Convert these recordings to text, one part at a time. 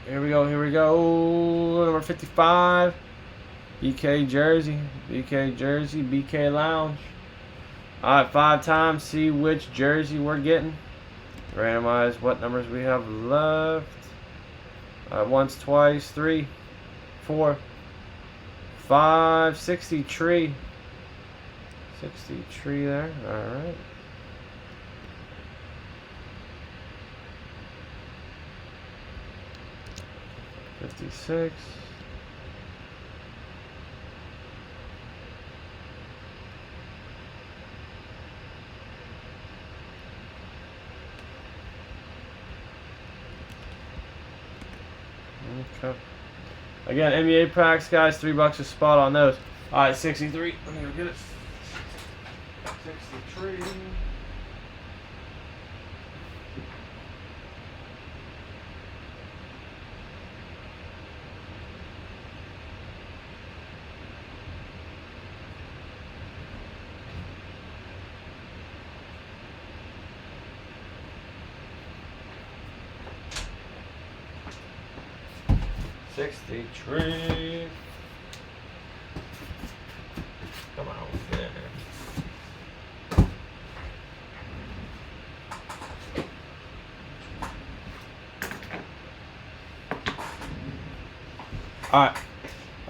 Here we go. Here we go. Number 55. BK Jersey. BK Jersey. BK Lounge. Alright, 5 times. See which jersey we're getting. Randomize what numbers we have left. Once, twice, 3, 4, 5. 60 tree. 60 tree there. Alright. $56. Okay. Again, NBA packs, guys, $3 a spot on those. Alright, 63. Let me go get it. 63. Tree. Come on, there.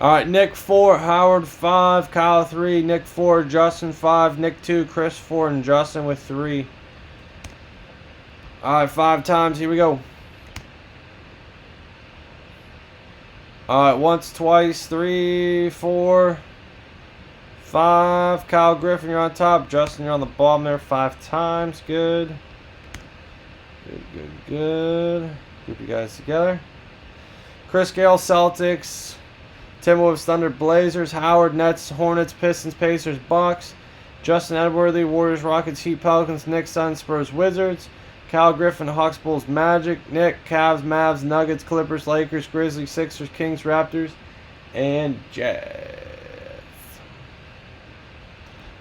Alright, Nick 4, Howard 5, Kyle 3, Nick 4, Justin 5, Nick 2, Chris 4, and Justin with 3. Alright, 5 times. Here we go. Alright, once, twice, 3, 4, 5. Kyle Griffin, you're on top. Justin, you're on the bottom there 5 times. Good. Good. Keep you guys together. Chris Gale, Celtics. Timberwolves, Thunder, Blazers. Howard, Nets, Hornets, Pistons, Pacers, Bucks. Justin Edworthy, Warriors, Rockets, Heat, Pelicans, Knicks, Suns, Spurs, Wizards. Kyle Griffin, Hawks, Bulls, Magic. Nick, Cavs, Mavs, Nuggets, Clippers, Lakers, Grizzlies, Sixers, Kings, Raptors, and Jazz.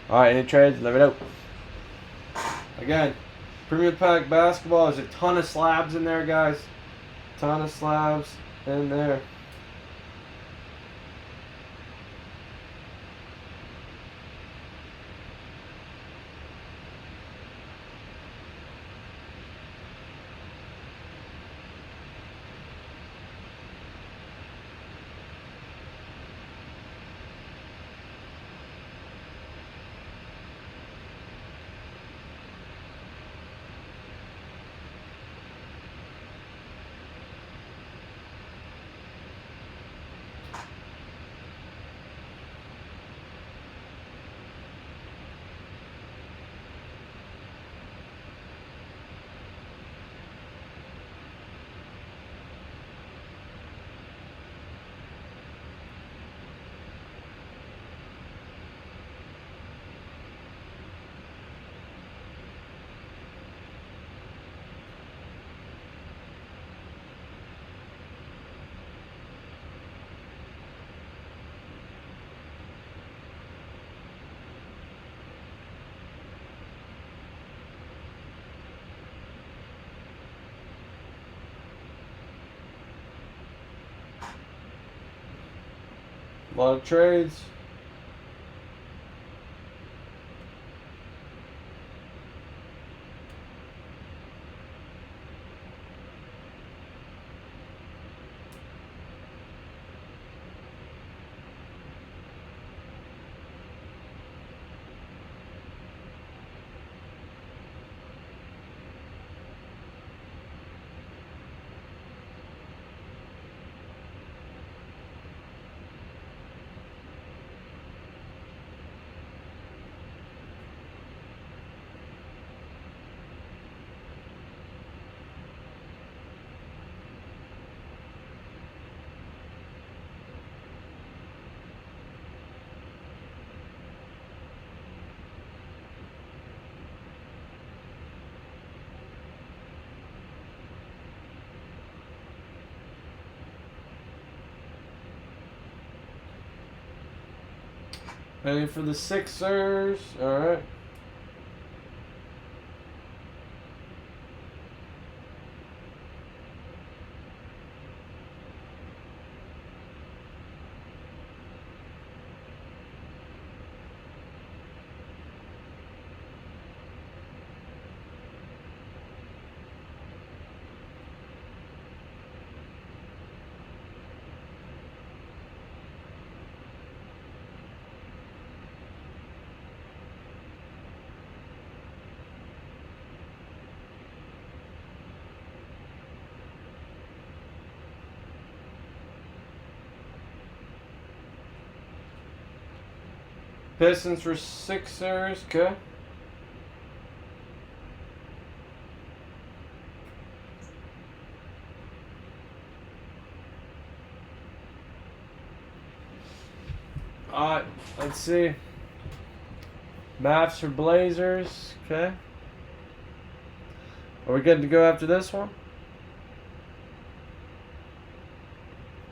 Alright, any trades? Let me know. Again, Premium Pack Basketball. There's a ton of slabs in there, guys. Ton of slabs in there. A lot of trades. Ready for the Sixers. All right. Pistons for Sixers. Okay. Alright, let's see. Mavs for Blazers. Okay. Are we good to go after this one?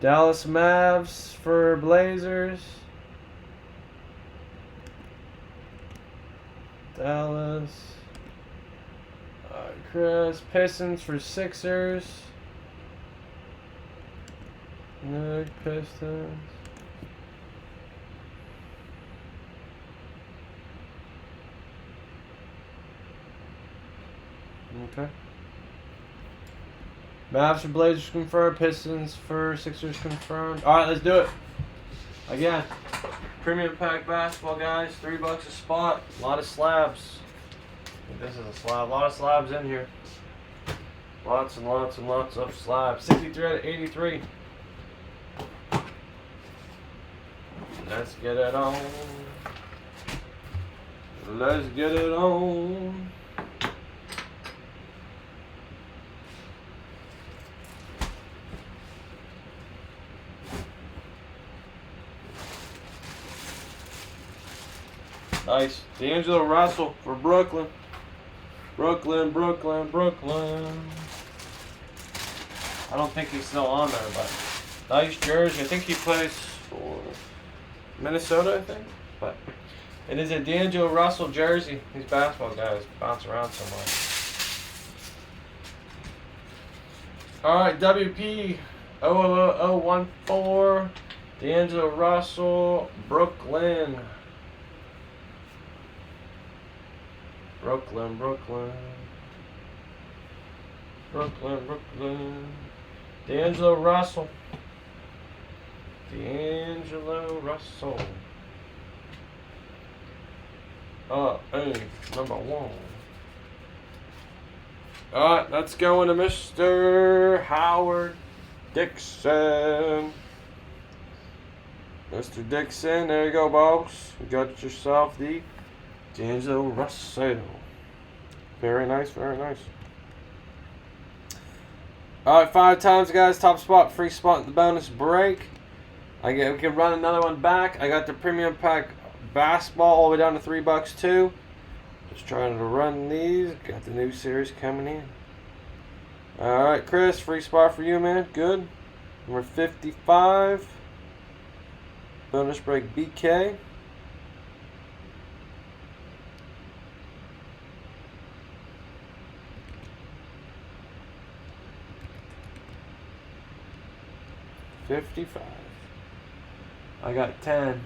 Dallas Mavs for Blazers. Dallas. Chris. Pistons for Sixers. Nick, Pistons. Okay. Mavs for Blazers confirmed. Pistons for Sixers confirmed. Alright, let's do it. Again. Premium pack basketball, guys. $3 a spot. A lot of slabs. I think this is a slab. A lot of slabs in here. Lots and lots and lots of slabs. 63 out of 83. Let's get it on. Let's get it on. Nice. D'Angelo Russell for Brooklyn. Brooklyn. I don't think he's still on there, but nice jersey. I think he plays for Minnesota, I think. But it is a D'Angelo Russell jersey. These basketball guys bounce around so much. Alright, WP 00014. D'Angelo Russell, Brooklyn. Brooklyn. D'Angelo Russell. Number 1. Alright, let's go into Mr. Howard Dixon. Mr. Dixon, there you go, boss. You got yourself the D'Angelo Russell. Very nice, very nice. Alright, 5 times, guys. Top spot, free spot in the bonus break. We can run another one back. I got the premium pack basketball all the way down to $3 too. Just trying to run these. Got the new series coming in. Alright, Chris, free spot for you, man. Good. Number 55. Bonus break BK. $55. I got 10.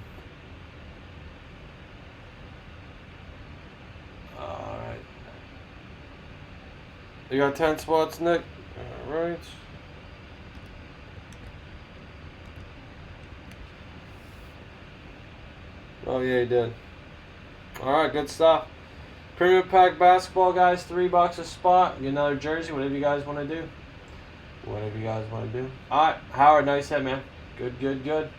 Alright. You got 10 spots, Nick? Alright. Oh, yeah, he did. Alright, good stuff. Premium pack basketball, guys. $3 a spot. Get another jersey, whatever you guys want to do. Alright, Howard, nice hit, man. Good.